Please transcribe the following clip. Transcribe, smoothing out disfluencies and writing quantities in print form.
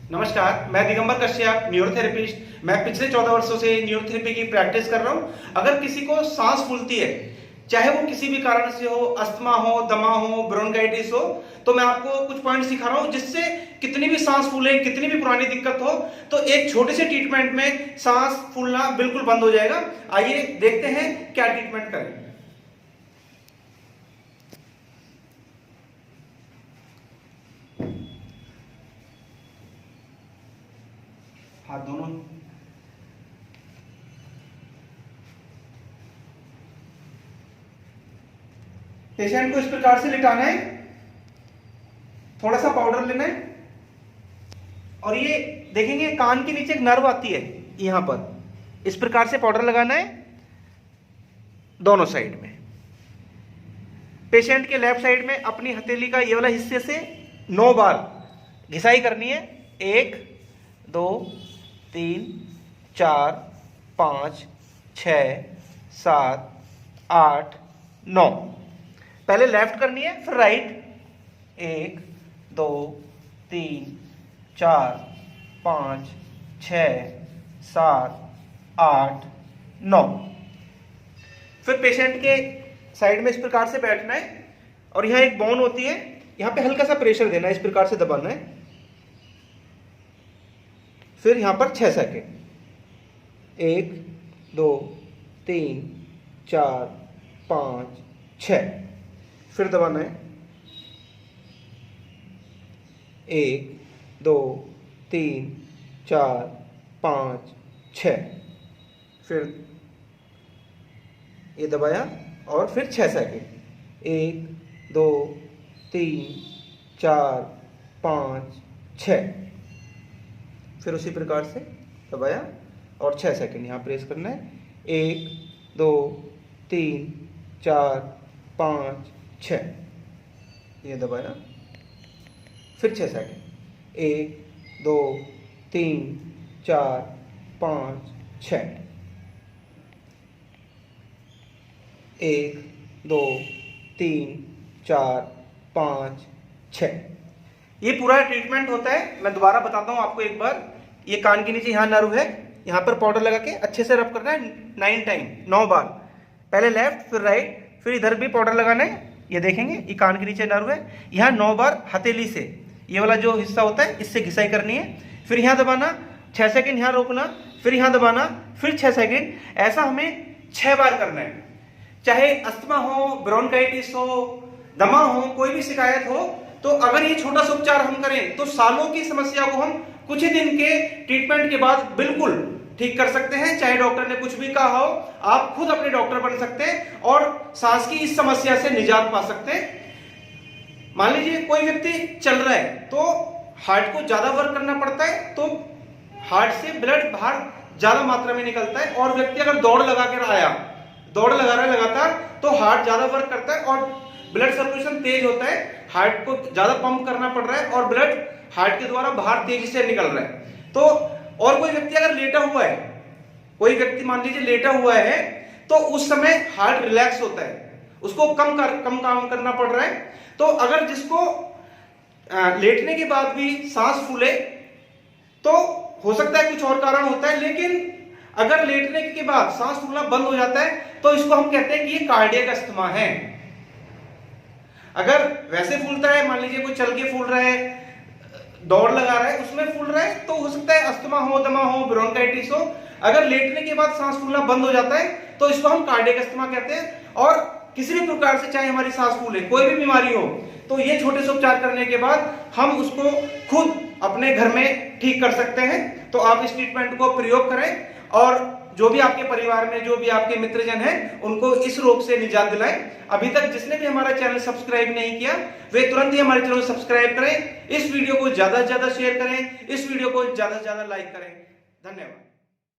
नमस्कार, मैं दिगंबर कश्यप, न्यूरोथेरेपिस्ट। मैं पिछले 14 वर्षों से न्यूरोथेरेपी की प्रैक्टिस कर रहा हूं। अगर किसी को सांस फूलती है, चाहे वो किसी भी कारण से हो, अस्थमा हो, दमा हो, ब्रोंकाइटिस हो, तो मैं आपको कुछ पॉइंट सिखा रहा हूं जिससे कितनी भी सांस फूले, कितनी भी पुरानी दिक्कत हो, तो एक छोटे से ट्रीटमेंट में सांस फूलना बिल्कुल बंद हो जाएगा। आइए देखते हैं क्या ट्रीटमेंट करें। हाथ दोनों पेशेंट को इस प्रकार से लिटाना है, थोड़ा सा पाउडर लेना है और ये देखेंगे कान के नीचे एक नर्व आती है, यहां पर इस प्रकार से पाउडर लगाना है दोनों साइड में। पेशेंट के लेफ्ट साइड में अपनी हथेली का ये वाला हिस्से से 9 बार घिसाई करनी है। 1 2 3 4 5 6 7 8 9। पहले लेफ्ट करनी है, फिर राइट। 1 2 3 4 5 6 7 8 9। फिर पेशेंट के साइड में इस प्रकार से बैठना है और यहां एक बोन होती है, यहां पे हल्का सा प्रेशर देना है, इस प्रकार से दबाना है। फिर यहां पर 6 सेकेंड। 1 2 3 4 5 6। फिर दबाना है। 1 2 3 4 5 6। फिर ये दबाया और फिर 6 सेकेंड। 1 2 3 4 5 6। फिर उसी प्रकार से दबाया और 6 सेकेंड यहाँ प्रेस करना है। 1 2 3 4 5 6। ये दबाया, फिर 6 सेकेंड। 1 2 3 4 5 6। 1 2 3 4 5 6। ये पूरा ट्रीटमेंट होता है। मैं दोबारा बताता हूं आपको एक बार। ये कान के नीचे यहाँ नर्व है, यहाँ पर पाउडर लगा के अच्छे से रब करना है 9 टाइम, 9 बार। पहले लेफ्ट, फिर राइट, फिर इधर भी पाउडर लगाना है। ये देखेंगे ये कान के नीचे नर्व है, यहाँ 9 बार हथेली से, ये वाला जो हिस्सा होता है इससे घिसाई करनी है। फिर यहाँ दबाना, 6 सेकेंड यहाँ रोकना, फिर यहाँ दबाना, फिर 6 सेकेंड। ऐसा हमें 6 बार करना है। चाहे अस्थमा हो, ब्रोंकाइटिस हो, दमा हो, कोई भी शिकायत हो, तो अगर ये छोटा सा उपचार हम करें तो सालों की समस्या को हम कुछ ही दिन के ट्रीटमेंट के बाद बिल्कुल ठीक कर सकते हैं। चाहे डॉक्टर ने कुछ भी कहा हो, आप खुद अपने डॉक्टर बन सकते हैं और सांस की इस समस्या से निजात पा सकते हैं। मान लीजिए कोई व्यक्ति चल रहा है तो हार्ट को ज्यादा वर्क करना पड़ता है, तो हार्ट से ब्लड बाहर ज्यादा मात्रा में निकलता है। और व्यक्ति अगर दौड़ लगा कर आया, दौड़ लगा रहा है लगातार, तो हार्ट ज्यादा वर्क करता है और ब्लड सर्कुलेशन तेज होता है, हार्ट को ज्यादा पंप करना पड़ रहा है और ब्लड हार्ट के द्वारा बाहर तेजी से निकल रहा है। तो और कोई व्यक्ति अगर लेटा हुआ है, कोई व्यक्ति मान लीजिए लेटा हुआ है, तो उस समय हार्ट रिलैक्स होता है, उसको कम काम करना पड़ रहा है। तो अगर जिसको लेटने के बाद भी सांस फूले, तो हो सकता है कुछ और कारण होता है, लेकिन अगर लेटने के बाद सांस फूलना बंद हो जाता है तो इसको हम कहते हैं कि ये कार्डियक अस्थमा है। अगर वैसे फूलता है, मान लीजिए कोई चल के फूल रहा है, दौड़ लगा रहा है, उसमें फूल रहा है, तो हो सकता है अस्थमा हो, दमा हो, ब्रोंकाइटिस हो। अगर लेटने के बाद सांस फूलना बंद हो जाता है तो इसको हम कार्डियक अस्थमा कहते हैं। और किसी भी प्रकार से चाहे हमारी सांस फूले, कोई भी बीमारी हो, तो ये छोटे से उपचार करने के बाद हम उसको खुद अपने घर में ठीक कर सकते हैं। तो आप इस ट्रीटमेंट को प्रयोग करें और जो भी आपके परिवार में, जो भी आपके मित्रजन हैं, उनको इस रोग से निजात दिलाएं। अभी तक जिसने भी हमारा चैनल सब्सक्राइब नहीं किया, वे तुरंत ही हमारे चैनल को सब्सक्राइब करें। इस वीडियो को ज्यादा से ज्यादा शेयर करें, इस वीडियो को ज्यादा से ज्यादा लाइक करें। धन्यवाद।